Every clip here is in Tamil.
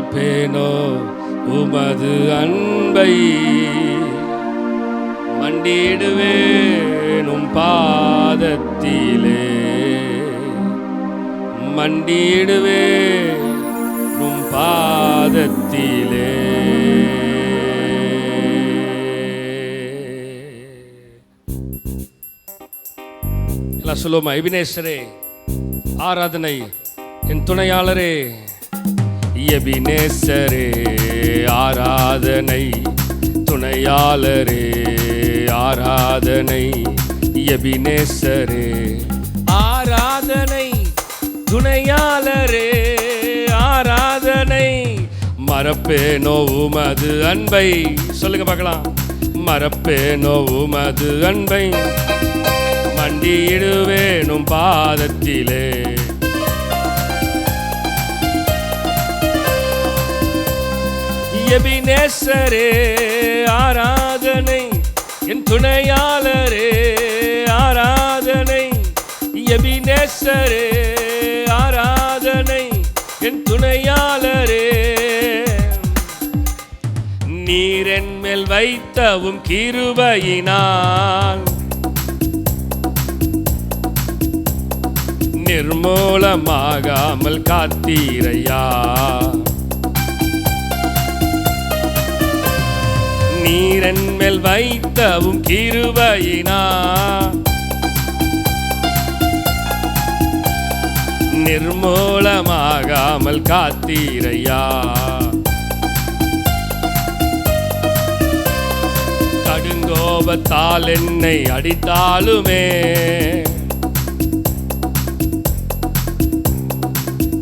மறப்பேனோ உமது அன்பை, மண்டியிடுவேனும் பாதத்திலே, மண்டியிடுவேனும் பாதத்திலே. எல்லாம் சொல்லுவோமா? எபினேசரே ஆராதனை, என் துணையாளரே. எபினேசரே ஆராதனை, துணையாளரே ஆராதனை. எபினேசரே ஆராதனை, துணையாளரே ஆராதனை. மறப்பேனோ உமது அன்பை, சொல்லுங்க பார்க்கலாம். மறப்பேனோ உமது அன்பை, மண்டியிடுவேனும் பாதத்திலே. எபினேசரே ஆராதனை, என் துணையாளரே ஆராதனை. எபினேசரே ஆராதனை, என் துணையாளரே. நீர் என் மேல் வைத்தவும் கிருபையினால் நிர்மூலமாகாமல் காத்தீரையா. நீரன் மேல் வைத்தவும் கிருபையினா நிர்மூலமாகாமல் காத்தீரையா. கடுங்கோபத்தால் என்னை அடித்தாலுமே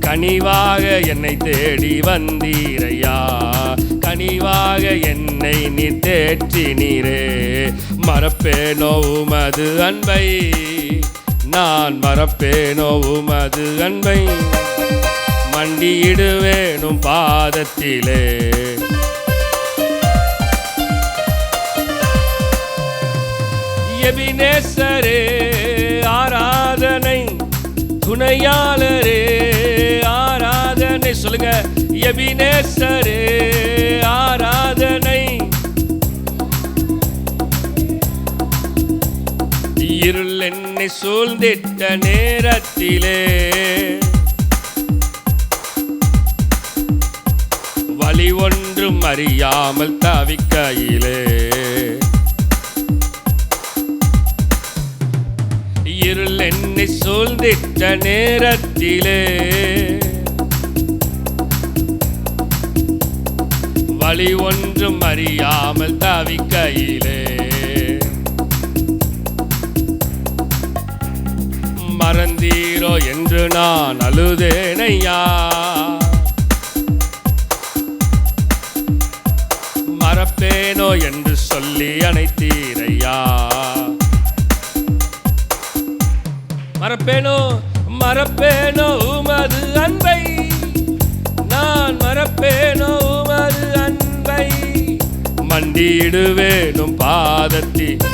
கனிவாக என்னை தேடி வந்தீரையா. கனிவாக என்னை நீ தேற்றினீரே. மறப்பேனோ உமது அன்பை, நான் மறப்பேனோ உமது அன்பை, மண்டியிடுவேனும் பாதத்திலே. எபினேசரே ஆராதனை, துணையாளரே ஆராதனை. சொல்லுங்க, எபினேசரே ஆராதனை. இருள் என்னை சூழ்ந்திட்ட நேரத்திலே வழி ஒன்றும் அறியாமல் தவிக்கையிலே, இருள் என்னை சூழ்ந்திட்ட நேரத்திலே வழி ஒன்றும் அறியாமல் தவிக்கையிலே, மறந்தீரோ என்று நான் அழுதேனையா. மறப்பேனோ என்று சொல்லி அணைத்தீரையா. மறப்பேனோ மறப்பேனோ உமது அன்பை, நான் மறப்பேனோ உமது அன்பை, மண்டியிடுவேனும் பாதத்தில்.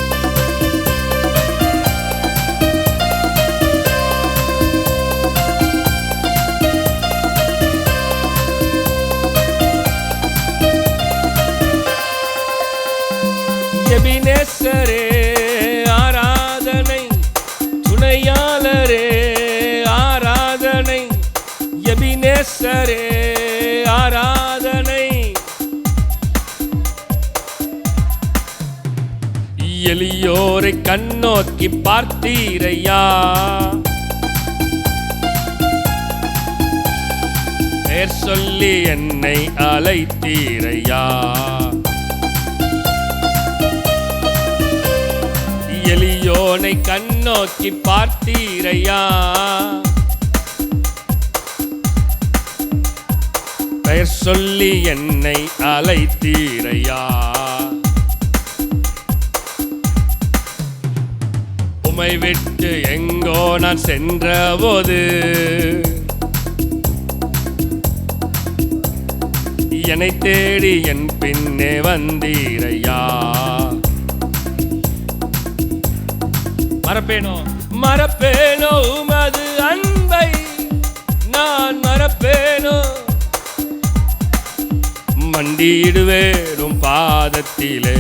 எபினேசரே ஆராதனை, துணையாளரே ஆராதனை. எபினேசரே ஆராதனை. எளியோரை கண்ணோக்கி பார்த்தீரையா. பெயர் சொல்லி என்னை அழைத்தீரையா. எளியோனை கண்ணோக்கி பார்த்தீரையா. பெயர் சொல்லி என்னை அழைத்தீரையா. உம்மை விட்டு எங்கோ நான் சென்ற போது என்னை தேடி என் பின்னே வந்தீரையா. மறப்பேனோ மறப்பேனோ உமது அன்பை, நான் மறப்பேனோ மண்டியிடுவேன் பாதத்திலே.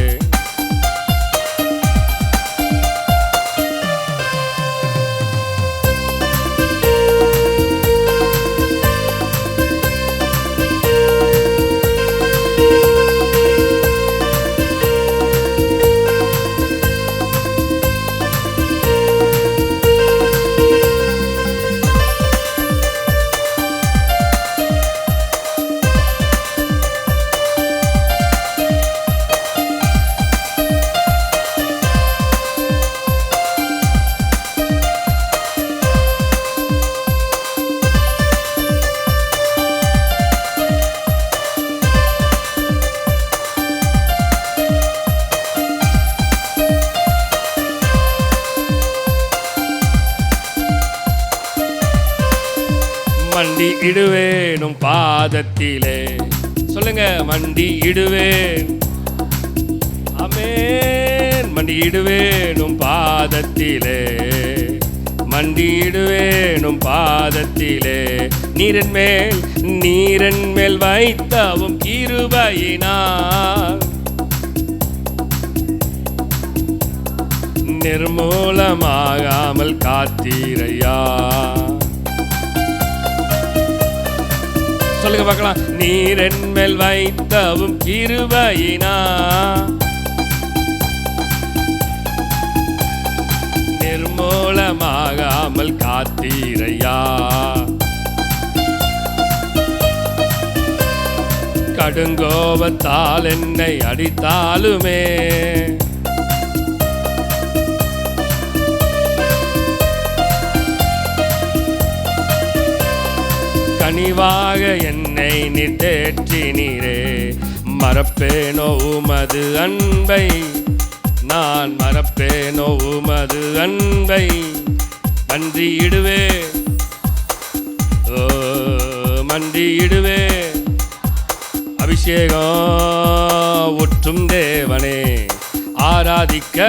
மண்டியிடுவேன் பாதத்திலே. சொல்லுங்க, மண்டியிடுவேன். ஆமென். மண்டியிடுவேன் பாதத்திலே, மண்டியிடுவேன் பாதத்திலே. நீரன் மேல் வைத்தவும் கிருபையினால் நிர்மூலமாகாமல் காத்தீரையா. சொல்லுங்க பார்க்கலாம். நீரன் மேல் வைத்தவும் கிருபையினா நிர்மூலமாகாமல் காத்தீரையா. கடுங்கோபத்தால் என்னை அடித்தாலுமே கனிவாக என்னை நீர் தேற்றினீரே. மறப்பேனோ உமது அன்பை, நான் மறப்பேனோ உமது அன்பை. மண்டியிடுவேன், ஓ மண்டியிடுவேன். அபிஷேகம் ஊற்றும் தேவனே, ஆராதிக்க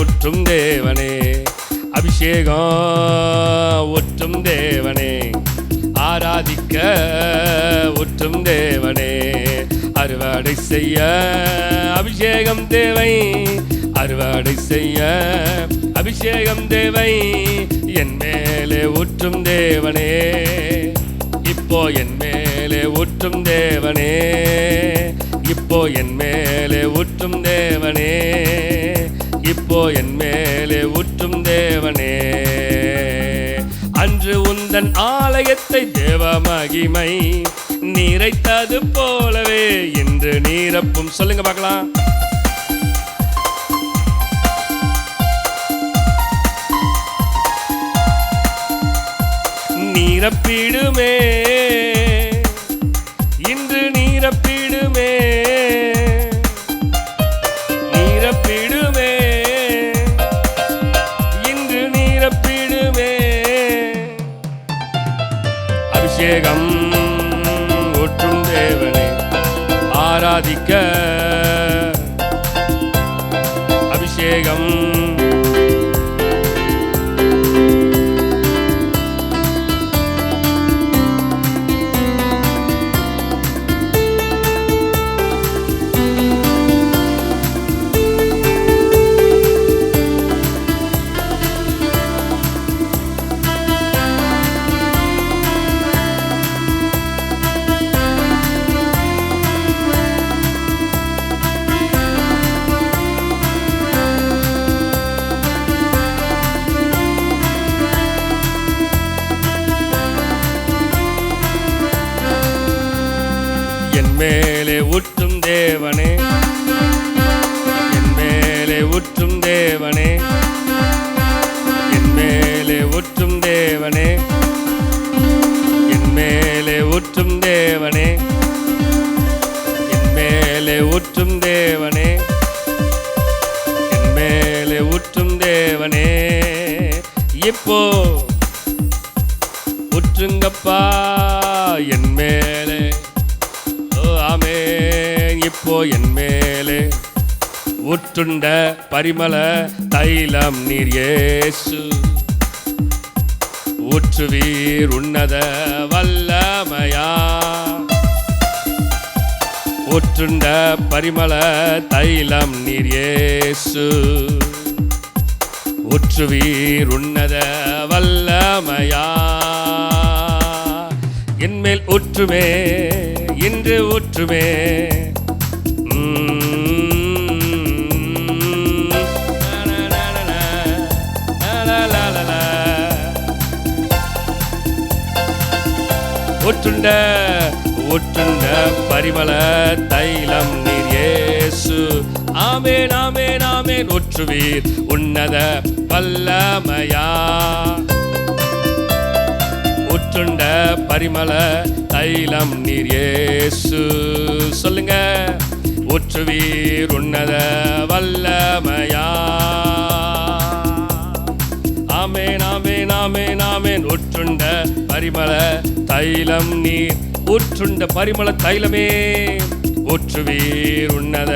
ஊற்றும் தேவனே. அபிஷேகம் ஊற்றும் தேவனே, ஆராதிக்க ஊற்றும் தேவனே. அறுவடை செய்ய அபிஷேகம் தேவை, அறுவடை செய்ய அபிஷேகம் தேவை. என் மேலே ஊற்றும் தேவனே, இப்போ என் மேலே ஊற்றும் தேவனே. இப்போ என் மேலே ஊற்றும் தேவனே, இப்போ என் மேலே ஊற்றும் தேவனே. அன்று உந்தன் ஆலயத்தை தேவ மகிமை நிறைத்தது போலவே இன்று நீரப்பும். சொல்லுங்க பார்க்கலாம். நீரப்பிடுமே, இன்று நீரப்பிடுமே, நீரப்பிடுமே, இன்று நீரப்பிடுமே. அபிஷேகம் ஊற்றும் தேவனே, ஆராதிக்க அபிஷேகம். என் மேலே ஊற்றும் தேவனே, என் மேலே ஊற்றும் தேவனே, என் மேலே ஊற்றும் தேவனே, என் மேலே ஊற்றும் தேவனே, என் மேலே ஊற்றும் தேவனே, என் மேலே ஊற்றும் தேவனே. இப்போ ஊற்றுங்கப்பா என் மேலே. ஆமென். இப்போ என் மேலே ஊற்றுண்ட பரிமள தைலம் நீர் இயேசு. ஊற்றுவீர் உன்னத வல்லமையா. ஊற்றுண்ட பரிமள தைலம் நீர் இயேசு. ஊற்றுவீர் உன்னத வல்லமையா, என்மேல் ஊற்றுமே இன்று ஊற்றுமே. ஊற்றுண்ட ஊற்றுண்ட பரிமள தைலம் நீர் இயேசு. ஆமென் ஆமென் ஆமென். ஊற்றுவீர் உன்னத வல்லமையா, ஊற்றுண்ட பரிமள தைலம் நீர் இயேசு. சொல்லுங்க. ஊற்றுவீர் உன்னத வல்லமையா. ஆமென் ஆமென் ஆமென் ஆமென். ஊற்றுண்ட பரிமள தைலம் நீர். ஊற்றுண்ட பரிமள தைலமே ஊற்றுவீர் உன்னத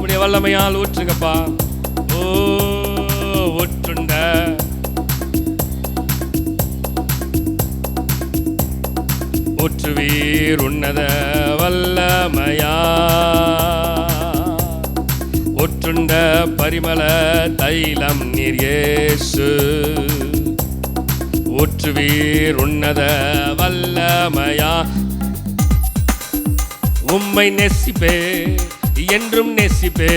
உடைய வல்லமையால் ஊற்றுங்கப்பா. ஓ ஊற்றுண்ட ஊற்றுவீர் உன்னத வல்லமையா, ஊற்றுண்ட பரிமள தைலம் நீர் இயேசு. ஊற்றுவீர் உன்னத வல்லமையா. உம்மை நேசிப்பே என்றும் நேசிப்பே,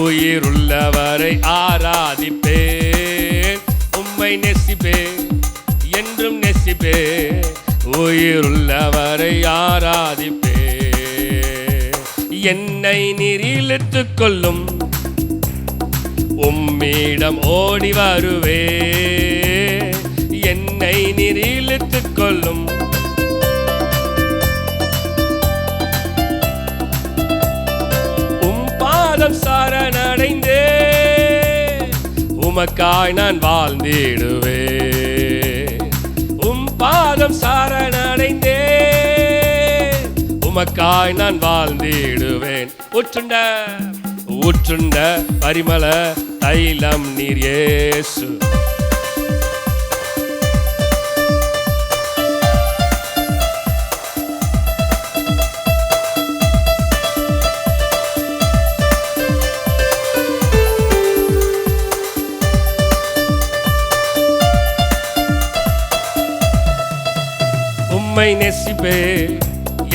உயிருள்ளவரை ஆராதிப்பேன். உம்மை நேசிப்பே என்றும் நேசிப்பே, உயிருள்ளவரை ஆராதிப்பே. என்னை நீர் இழுத்துக் கொள்ளும், உம்மிடம் ஓடி வருவே. என்னை நீர் இழுத்துக் கொள்ளும், உம் பாதம் சரணடைந்தே. உமக்காய் நான் வாழ்ந்திடுவே. உம் பாதம் சரணடைந்தே, உமக்காய் நான் வாழ்ந்திடுவேன். ஊற்றுண்ட ஊற்றுண்ட பரிமள தைலம் நீர் இயேசு. உம்மை நேசிப்பே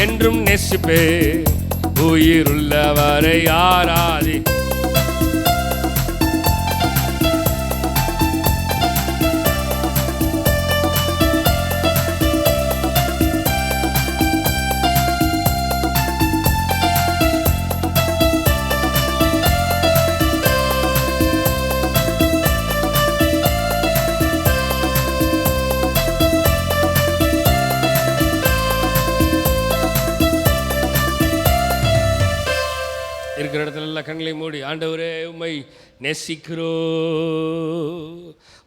என்றும் நேசிப்பே, உயிருள்ளவரை ஆராதி. இருக்கிற இடத்துல எல்லாம் கண்களை மூடி, ஆண்டவரே உம்மை நேசிக்கிறோ,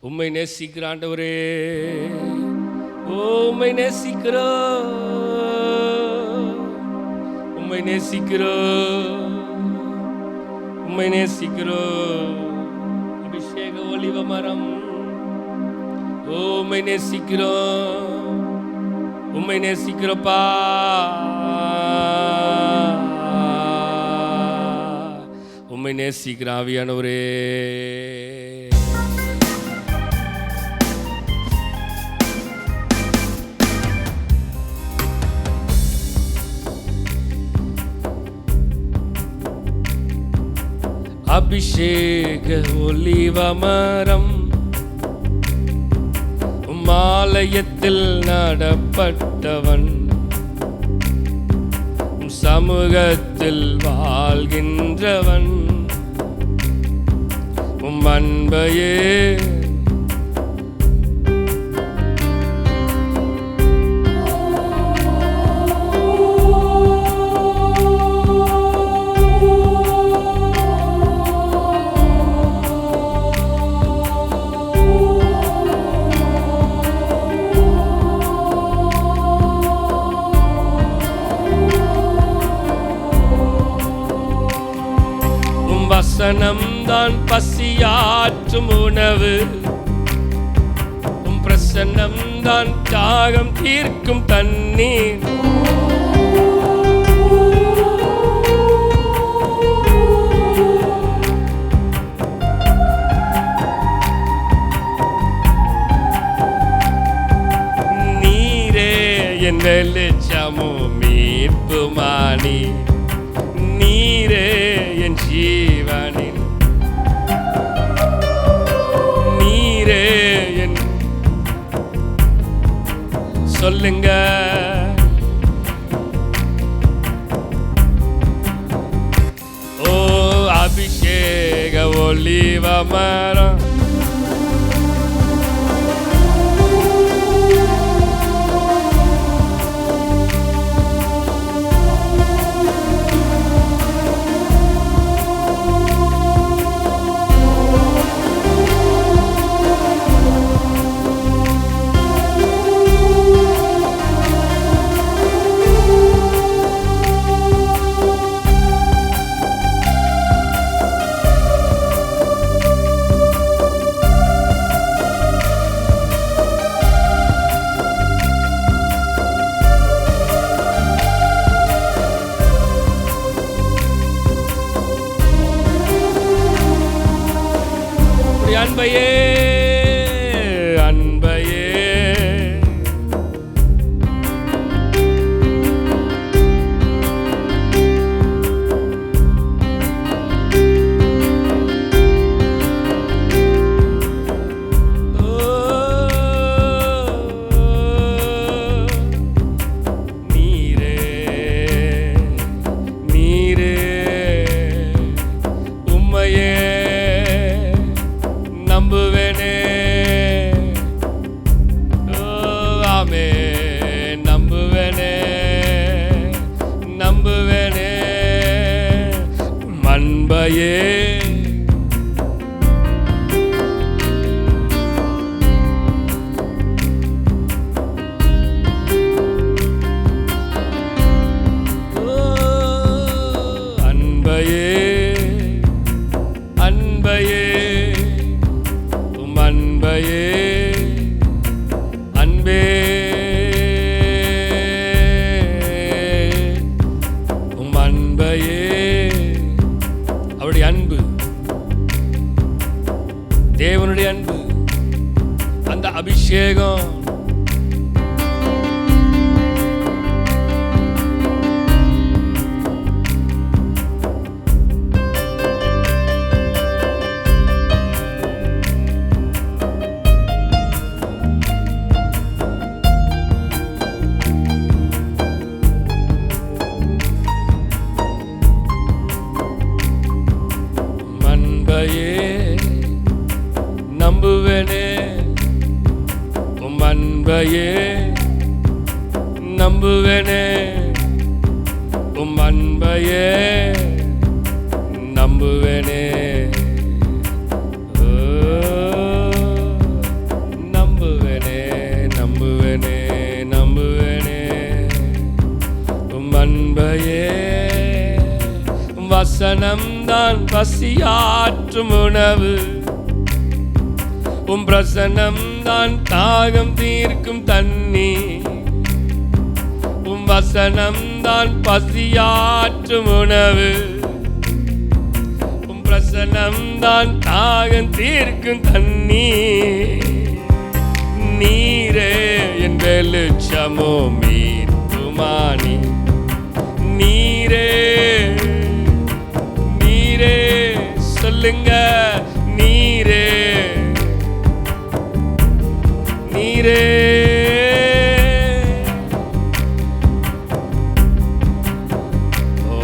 உம்மை நேசிக்கிற ஆண்டவரே, உம்மை நேசிக்கிறோ, உம்மை நேசிக்கிறோ, உம்மை நேசிக்கிறோ. அபிஷேக ஒலிவ மரம், உம்மை நேசிக்கிறோம், உம்மை நேசிக்கிறோப்பா. உம்மை நேசிக்கிற ஆவியானவரே, அபிஷேக ஒலிவ மரம், ஆலயத்தில் நடப்பட்டவன், சமூகத்தில் வாழ்கின்றவன், உம் அன்பையே வசனம் தான் பசியாற்றும் உணவு, உம் பிரசன்னம் தான் தாகம் தீர்க்கும் தண்ணீர். வெளிச்சமும் மீட்புமானி, நீரே என் ஜீவனின், நீரே என், சொல்லுங்க. ஓ அபிஷேக ஒலிவ மரம், அன்பையே அன்பையே நீரே நீரே உம்மையே நம்புவேனே, ஆமே நம்புவேனே, நம்புவேனே அன்பையே. அன்பையே அன்பையே அன்பையே அன்பே அன்பையே. அவருடைய அன்பு, தேவனுடைய அன்பு, அந்த அபிஷேகம் நம்புவேனே, உம் அன்பையே நம்புவேனே, உம் அன்பையே நம்புவேனே, நம்புவேனே நம்புவேனே நம்புவேனே உம் அன்பையே. வசனம் தான் பசியாற்றும் உணவு, உம் பிரசன்னம் தான் தாகம் தீர்க்கும் தண்ணி, உம் வசனம் தான் பசியாற்றும் உணவு, உம் பிரசன்னம் தான் தாகம் தீர்க்கும் தண்ணி, நீரே என் வெளிச்சமோ மீட்புமானி, நீரே நீரே, சொல்லுங்க நீரே நீரே. ஓ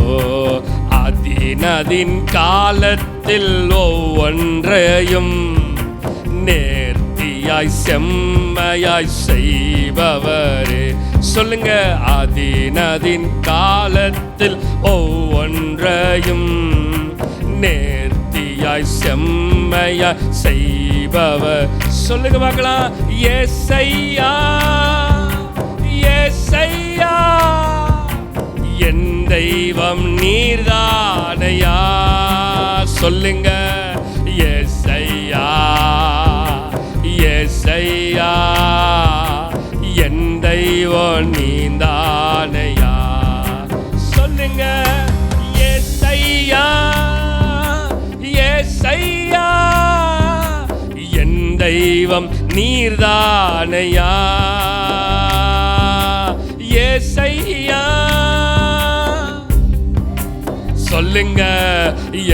அதினதின் காலத்தில் ஒவ்வொன்றையும் நேர்த்தியாய் செம்மையாய் செய்பவரே, சொல்லுங்க. அதினதின் காலத்தில் ஒவ்வொன்றையும் நேர்த்தியாய் செம்மையாய் செய்பவர், சொல்லுங்க பார்க்கலாம். ஏசையா ஏசையா என் தெய்வம் நீர்தானையா, சொல்லுங்க. ஏசையா ஏசையா என் தெய்வம் நீதானையா, சொல்லுங்க. ஏசையா ஏசையா என் தெய்வம் நீர்தானையா, ஏசையா. சொல்லுங்க,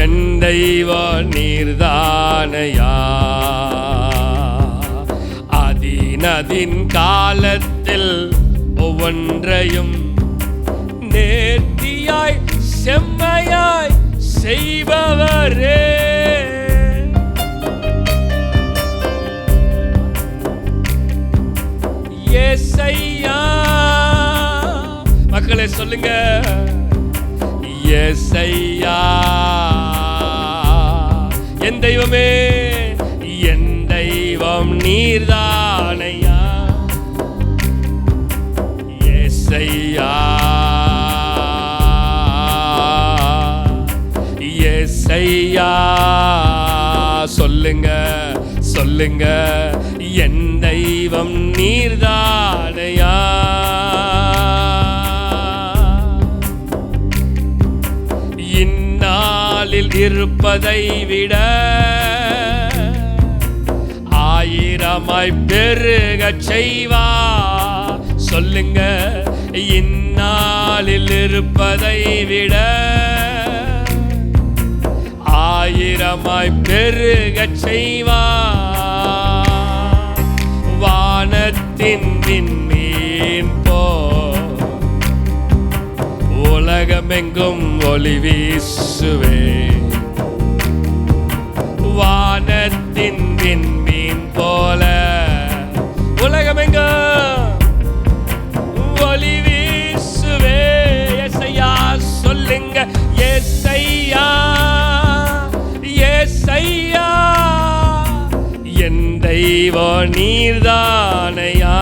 என் தெய்வம் நீர்தானையா. அதின் காலத்தில் ஒவ்வொன்றையும் நேர்த்தியாய் செம்மையாய் செய்பவரே. ஏசையா. மக்களே சொல்லுங்க, ஏசையா. என் தெய்வமே, என் தெய்வம் நீர்தானையா. ஏசையா, ஏசையா. சொல்லுங்க, சொல்லுங்க, என் தெய்வம் நீர்தானையா. இந்நாளில் இருப்பதை விட ஆயிரமாய் பெருகச் செய்வா. சொல்லுங்க, இந்நாளில் இருப்பதை விட ஆயிரமாய் பெருகச் செய்வா. வானத்தின் விண்மீன் போ உலகமெங்கும் ஒளி வீசுவே. வானத்தின் விண்மீன் போல உலகமெங்கும் ஒளி வீசுவே. ஏசையா. சொல்லுங்க, ஏசையா, ஏசையா. என் தெய்வம் நீர்தானையா.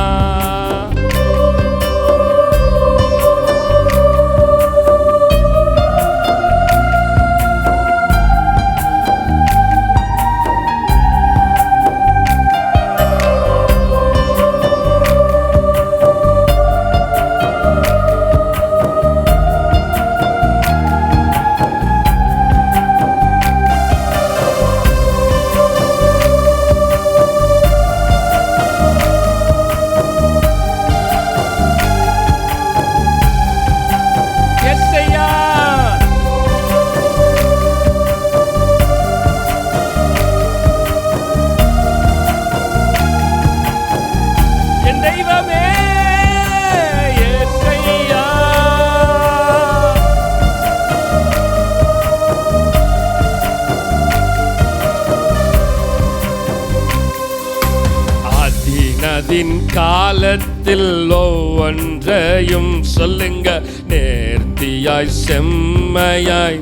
அதின் காலத்தில் ஒவ்வொன்றையும் சொல்லுங்க, நேர்த்தியாய் செம்மையாய்.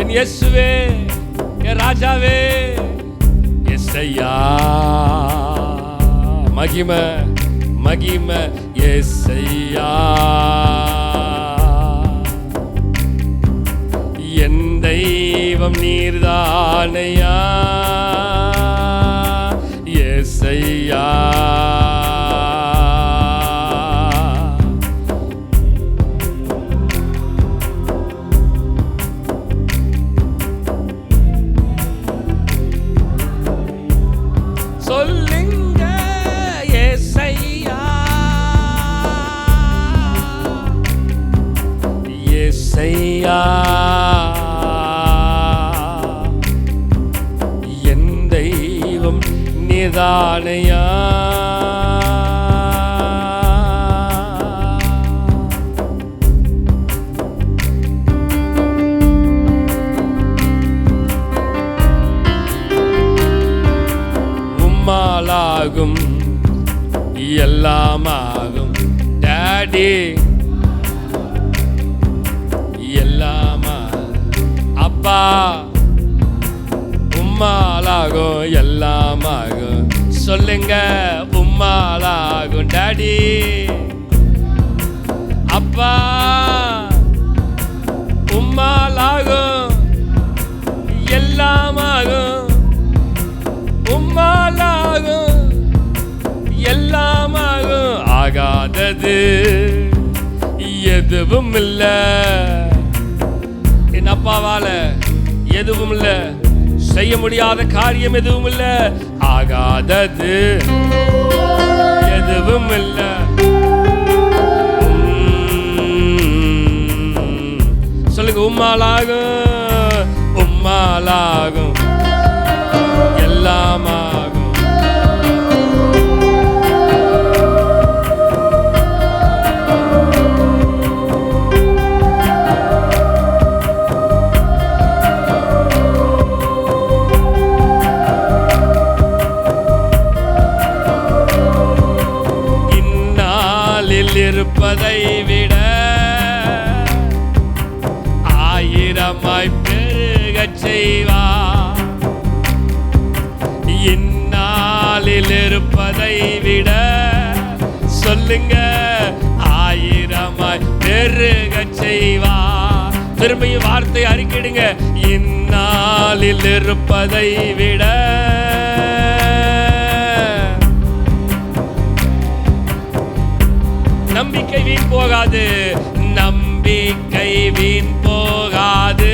என் இயேசுவே, என் ராஜாவே, ஏசையா. மகிமை மகிமை ஏசையா. என் தெய்வம் நீர்தானையா. ஏசையா. சொல்லுங்க, ஏசையா, ஏசையா. என் தெய்வம் நீதானையா. உம்மாலாகும் எல்லாமாகும் டாடி எல்லாமா அப்பா உம்மாலாகும் எல்லாமாகும் சொல்லுங்க உம்மாலாகும் டாடி அப்பா உம்மாலாகும் எல்லாமாகும் உம்மாலாகும் எல்லாமாகும் ஆகாதது எதுவும் இல்ல என் அப்பாவால எதுவும் இல்ல செய்ய முடியாத காரியம் எதுவும் இல்ல ஆகாதது எதுவும் இல்ல சொல்லுங்க உம்மாலாகும் உம்மாலாகும் எல்லாமாகும் இந்நாளில் இருப்பதை விட ஆயிரமாய் பெருகச் செய்வார் இந்நாளில் இருப்பதை விட சொல்லுங்க ஆயிரமாய் பெருகச் செய்வார் திரும்பியும் வார்த்தை அறிக்கிடுங்க இந்நாளில் இருப்பதை விட நம்பிக்கை வீண் போகாது நம்பிக்கை வீண் போகாது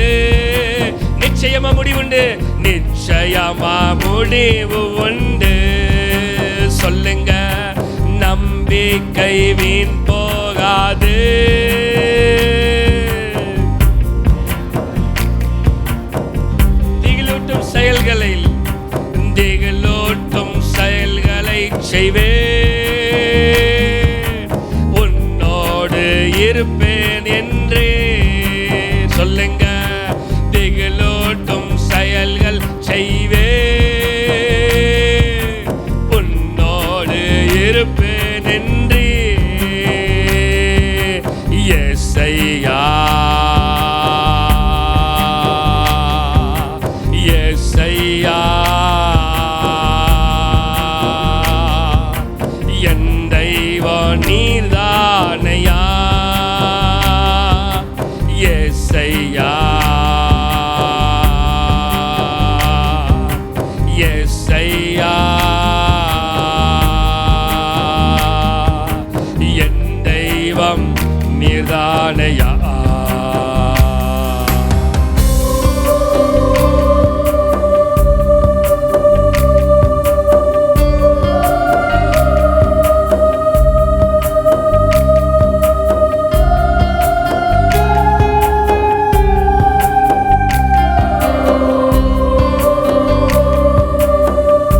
நிச்சயமா முடிவுண்டு நிச்சயமா முடிவு உண்டு சொல்லுங்க நம்பிக்கை வீண் போகாது திகிலூட்டும் செயல்களை செய்வே இருப்பேன் என்றே சொல்லுங்க திகிலூட்டும் செயல்கள் செய்வே உன்னோடு இருப்பேன் என்றே யெகோவா யெகோவா என் தெய்வம் நீர்தானையா யெகோவா யெகோவா என் தெய்வம் நீர்தானையா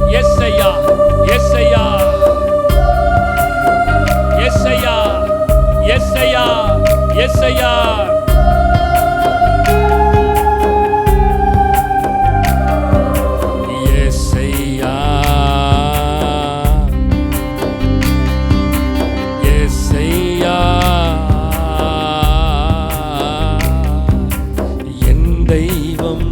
யெகோவா யெகோவா என் தெய்வம்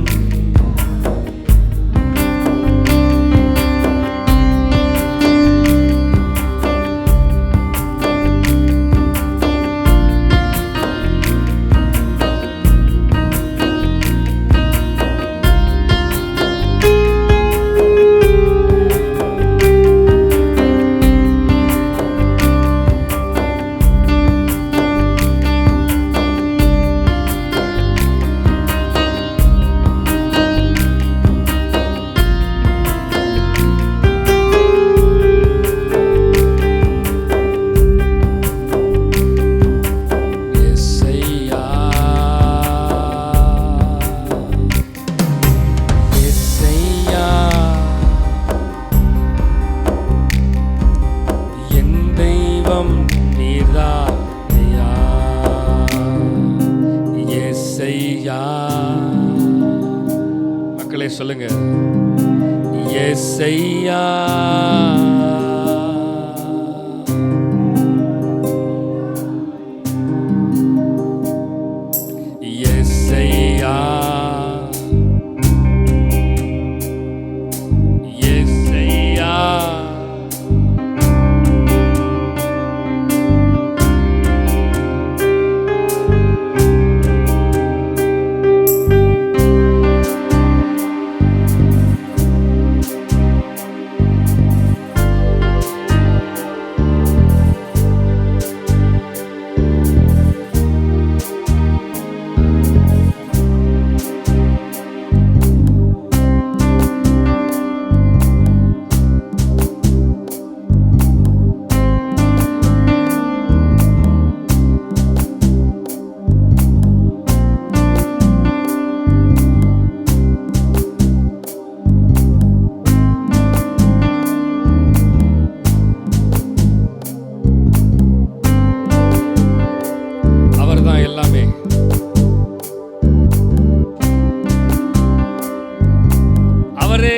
மக்களே சொல்லுங்க யெசய்யா யெசய்யா யெசய்யா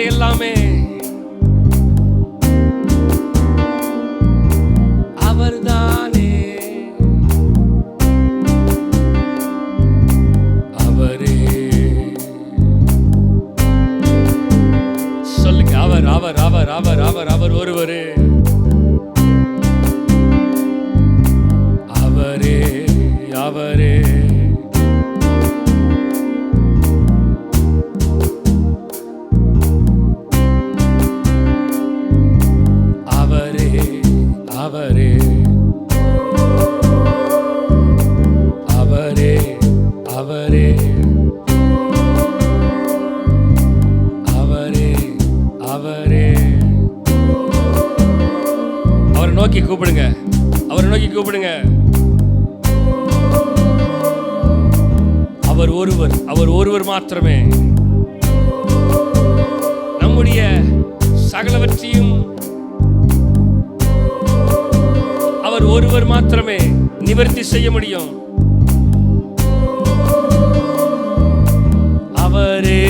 எல்லாமே அவர்தானே அவரே சொல்லுங்க அவர் அவர் அவர் அவர் அவர் அவர் ஒருவரே அவரே அவரே அவரே அவரே அவரே அவரே அவரே அவரை நோக்கி கூப்பிடுங்க அவரை நோக்கி கூப்பிடுங்க அவர் ஒருவர் மாத்திரமே நம்முடைய சகலவற்றையும் அவர் ஒருவர் மாத்திரமே நிவர்த்தி செய்ய முடியும். அவரே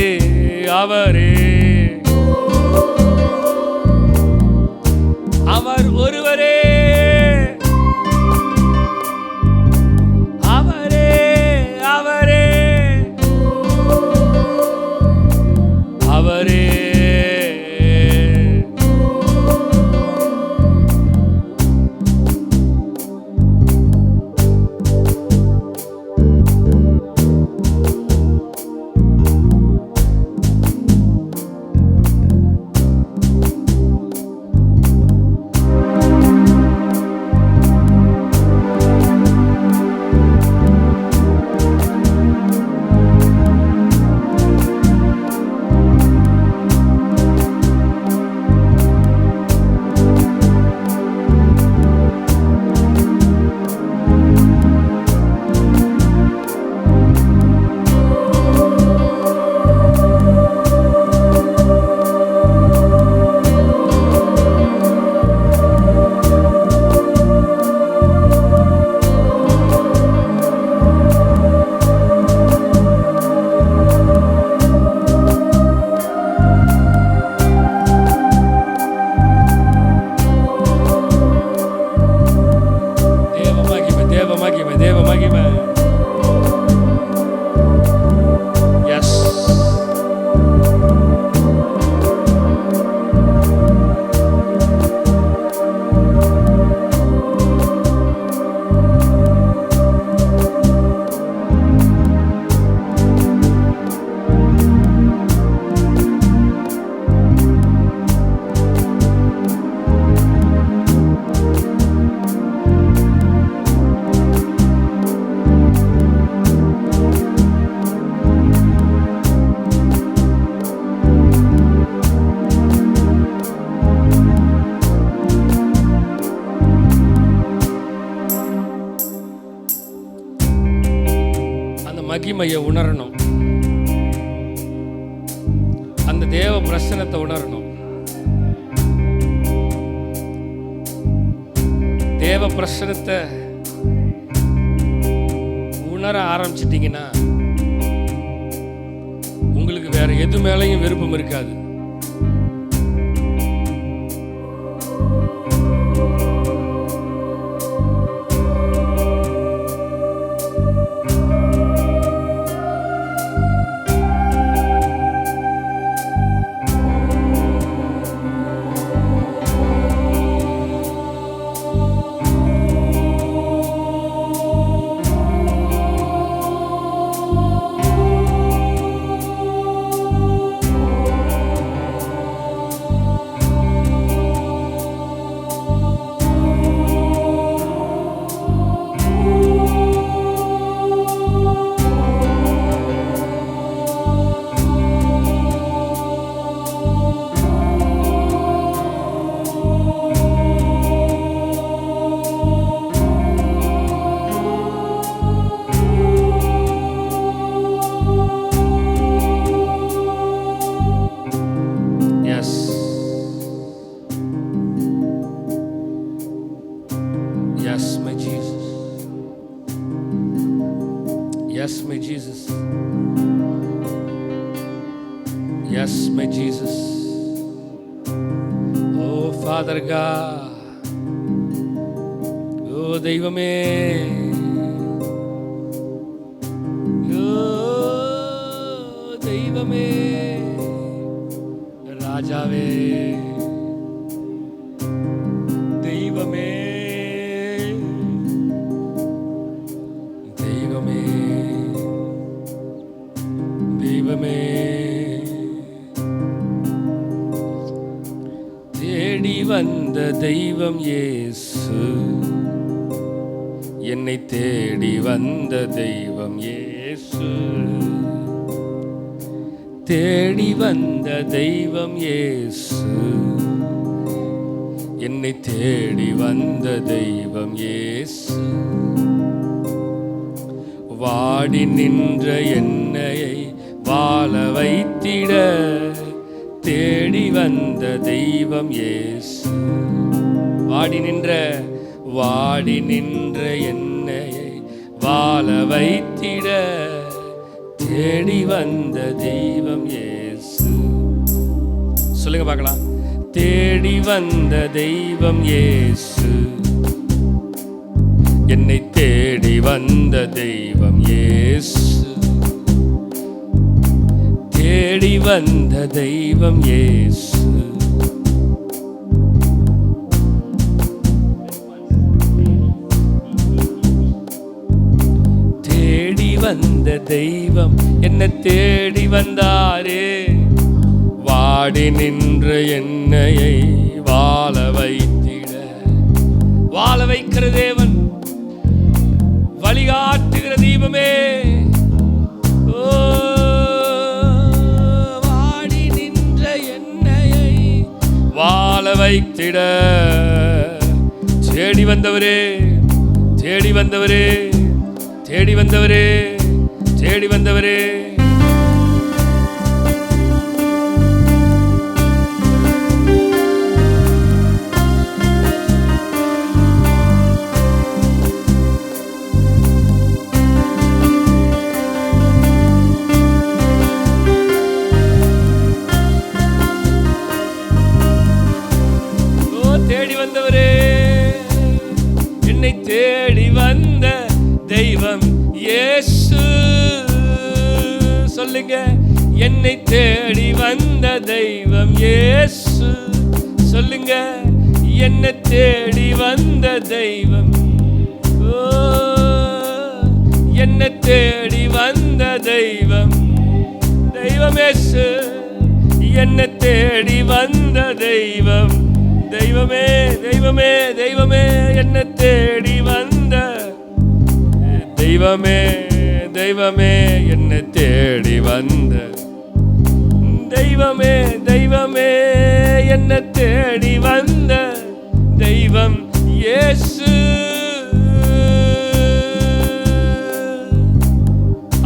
அவரே அவர் ஒருவரே அவரே அவரே அவரே மகிமையை உணரணும், அந்த தேவ பிரசன்னத்தை உணரணும். தேவ பிரசன்னத்தை உணர ஆரம்பிச்சிட்டீங்கன்னா உங்களுக்கு வேற எது மேலையும் விருப்பம் இருக்காது. Yes, my Jesus. Oh, Father God. Oh, தெய்வமே. Oh, தெய்வமே. ராஜாவே. தெய்வமே. தெய்வமே. தெய்வமே. தேடி வந்த தெய்வம் இயேசு, என்னை தேடி வந்த தெய்வம் இயேசு, தேடி வந்த தெய்வம் இயேசு, என்னை தேடி வந்த தெய்வம் இயேசு, வாடி நின்ற என்னையை வாழ வைத்திட தேடி வந்த தெய்வம் இயேசு. வாடி நின்ற என்னையை வாழ வைத்திட தேடி வந்த தெய்வம் இயேசு. சொல்லுங்க பார்க்கலாம். தேடி வந்த தெய்வம் இயேசு, என்னை தேடி வந்த தெய்வம் இயேசு, தேடி வந்த தெய்வம் இயேசு. தேடி வந்த தெய்வம் என்ன தேடி வந்தாரே, வாடி நின்ற என்னையை வாழ வைத்திட. வாழ வைக்கிற தேவன், வழிகாட்டுகிற தீபமே. வாடி நின்ற என்னையை வாழ வைத்திட தேடி வந்தவரே, தேடி வந்தவரே, தேடி வந்தவரே, தேடி வந்தவரே. தேடி வந்தவரே, என்னை தேடி வந்த தெய்வம் இயேசு. சொல்லுங்க, என்னை தேடி வந்த தெய்வம் இயேசு. சொல்லுங்க, என்னை தேடி வந்த தெய்வம். ஓ, என்னை தேடி வந்த தெய்வம், தெய்வம் இயேசு. என்னை தேடி வந்த தெய்வம், தெய்வமே, தெய்வமே, தெய்வமே. என்னை தேடி வந்த தெய்வமே, தெய்வமே. என்னை தேடி வந்த தெய்வமே, தெய்வமே. என்னை தேடி வந்த தெய்வம் இயேசு.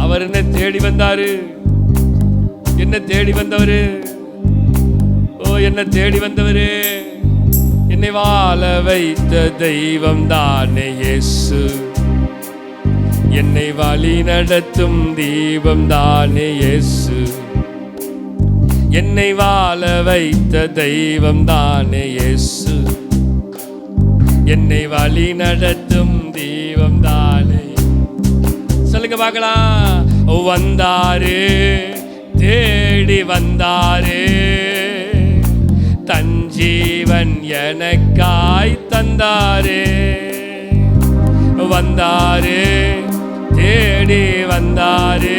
அவர் என்னை தேடி வந்தாரு, என்னை தேடி வந்தவரு. ஓ, என்னை தேடி வந்தவரு, என்னை வாழ வைத்த தெய்வம் தானே இயேசு, என்னை வழி நடத்தும் தீபம் தானே இயேசு, என்னை வாழ வைத்த தெய்வம் தானே இயேசு, என்னை வழி நடத்தும் தீபம் தானே. சொல்லுங்க பார்க்கலாம். வந்தாரு, தேடி வந்தாரு, தன் ஜீவன் எனக்காய் தந்தாரே. வந்தாரு, தேடி வந்தாரு,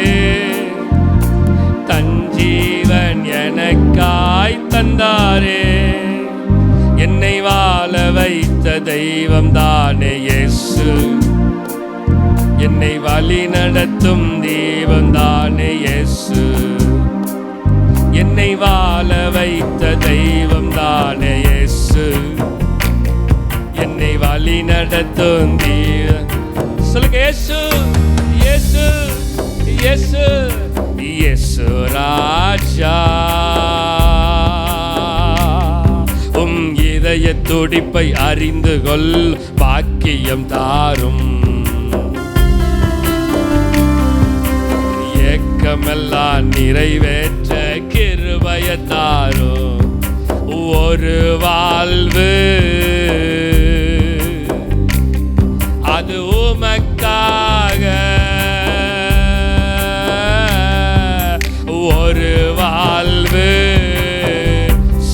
தன் ஜீவன் எனக்காய் தந்தாரே. என்னை வாழ வைத்த தெய்வம் தானே இயேசு, என்னை வழி நடத்தும் தெய்வம் தானே இயேசு, என்னை வாழ வைத்த தெய்வம் தானே இயேசு, என்னை வழி நடத்தும் தெய்வம். சொல்லுங்க, இயேசு, இயேசு, இயேசு, இயேசு ராஜா. இதய துடிப்பை அறிந்து கொள் பாக்கியம் தாரும், ஏக்கமெல்லாம் நிறைவேற்ற கிருபை கிருபையை தாரும் ஒரு வாழ்வு, அது உமக்காக. ஒரு வாழ்வு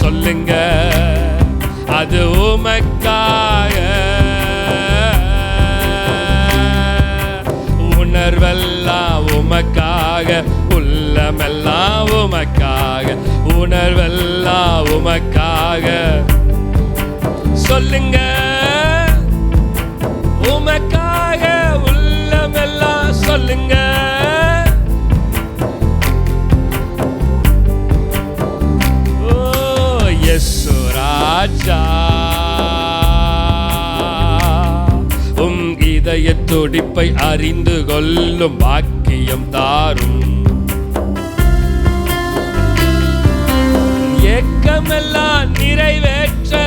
சொல்லுங்க, அது உமக்காக. உணர்வெல்லாம் உமக்காக, உள்ளமெல்லாம் உமக்காக, உணர்வெல்லாம் உமக்காக. சொல்லுங்க, உமக்காக உள்ளமெல்லாம் சொல்லுங்க. ஓ இயேசு ராஜா, உம் இதய துடிப்பை அறிந்து கொள்ளும் பாக்கியம் தாரும். ஏக்கமெல்லாம் நிறைவேற்ற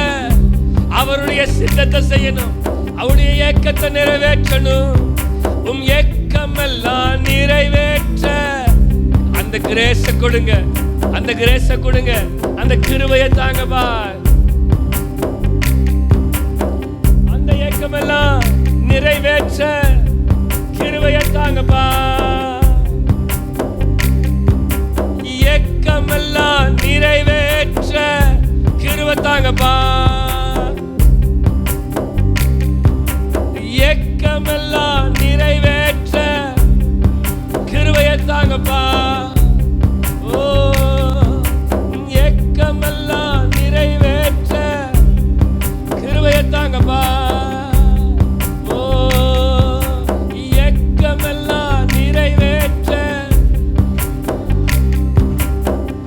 அவருடைய சித்தத்தை செய்யணும், அவருடைய ஏக்கத்தை நிறைவேற்றணும். உம் ஏக்கமெல்லாம் நிறைவேற்ற அந்த கிரேஸ கொடுங்க, அந்த கிரேஸ கொடுங்க, அந்த கிருபையை தாங்கப்பா. அந்த ஏக்கமெல்லாம் நிறைவேற்ற கிருபையை தாங்கப்பா. ஏக்கமெல்லாம் நிறைவேற்ற கிருபை தாங்கப்பா. ஏக்கமெல்லாம் நிறைவேற்ற கிருபையை தாங்கப்பா. ஓ ஏக்கமெல்லாம் நிறைவேற்ற கிருபையை தாங்கப்பா. ஓ ஏக்கமெல்லாம் நிறைவேற்ற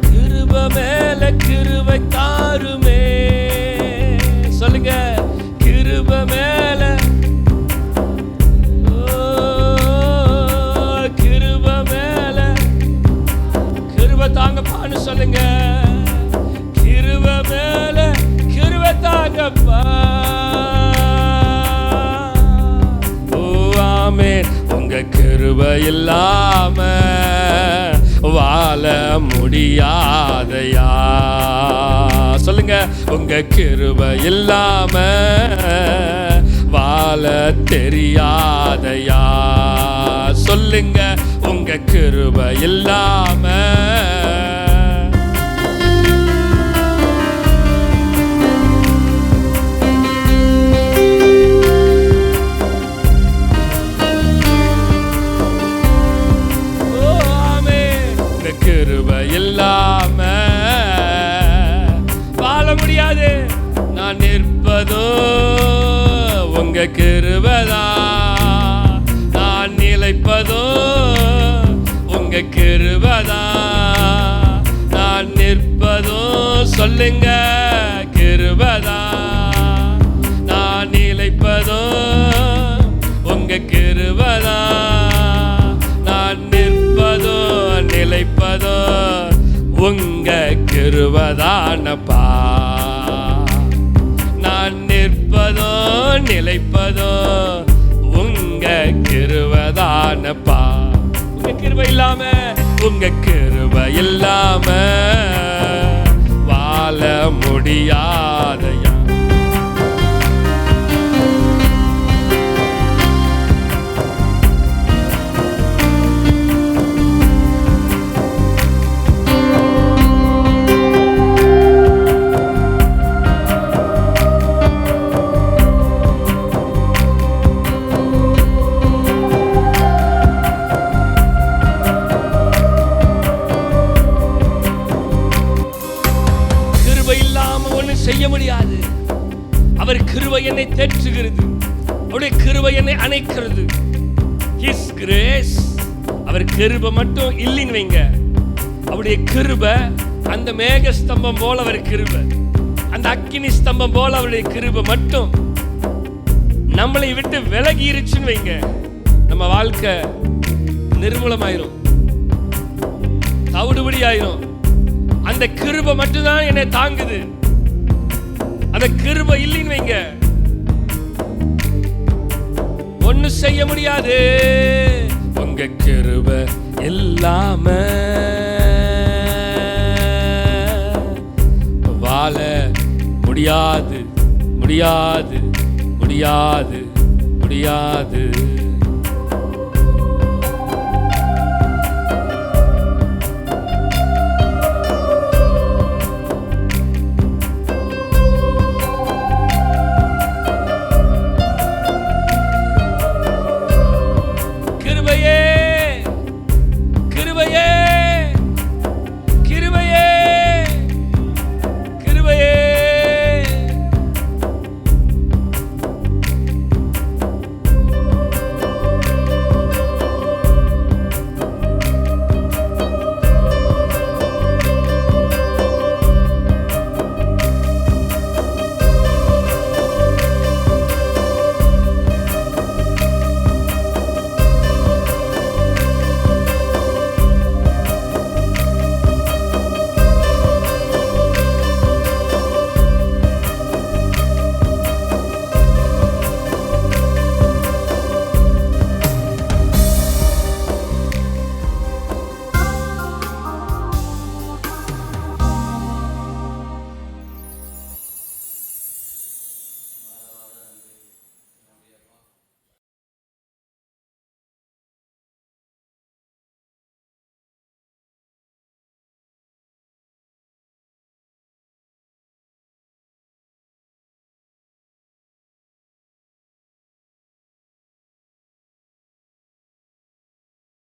கிருபை மேல கிருபை தாருமே. சொல்லுங்க, கிருபை மேல தாங்கப்பான்னு சொல்லுங்க. கிருபை மேல கிருபை தாங்கப்பா. ஓ ஆமென். உங்க கிருபை இல்லாம வாழ முடியாதையா. சொல்லுங்க, உங்க கிருபை இல்லாம வாழ தெரியாதையா. சொல்லுங்க, உங்க கிருபை இல்லாம கிருபை இல்லாம வாழ முடியாது. நான் நிற்பதும் உங்க கிருபைதான், நான் நிலைப்பதும் உங்க கிருபைதான், நான் நிற்பதும் சொல்லுங்க கிருபைதான், நான் நிலைப்பதும் உங்க கிருபைதான், நான் நிற்பதும் நிலைப்பதும் உங்க கிருபைதானப்பா. நான் நிற்பதும் நிலைப்பதும் உங்க கிருபைதானப்பா. உங்க கிருபை இல்லாம, உங்க கிருபை இல்லாம வாழ முடியாதையா. செய்ய முடியாது. அவர் கிருபை என்னை தேற்றுகிறது, அவருடைய கிருபை என்னை அணைக்கிறது. His grace, அவர் கிருபை மட்டும் இல்லைன்னு வைங்க, அவருடைய கிருபை அந்த மேக ஸ்தம்பம் போல அவர் கிருபை, அந்த அக்கினி ஸ்தம்பம் போல அவருடைய கிருபை மட்டும் நம்மளை விட்டு விலகி இருச்சுன்னு வைங்க, நம்ம வாழ்க்கை நிர்மூலமாயிரும், தவிடுபடி ஆயிரும். அந்த கிருபை மட்டும்தான் என்னை தாங்குது. அந்த கிருபை இல்லைன்னு வைங்க, ஒண்ணு செய்ய முடியாது. உங்க கிருபை இல்லாம முடியாது முடியாது முடியாது முடியாது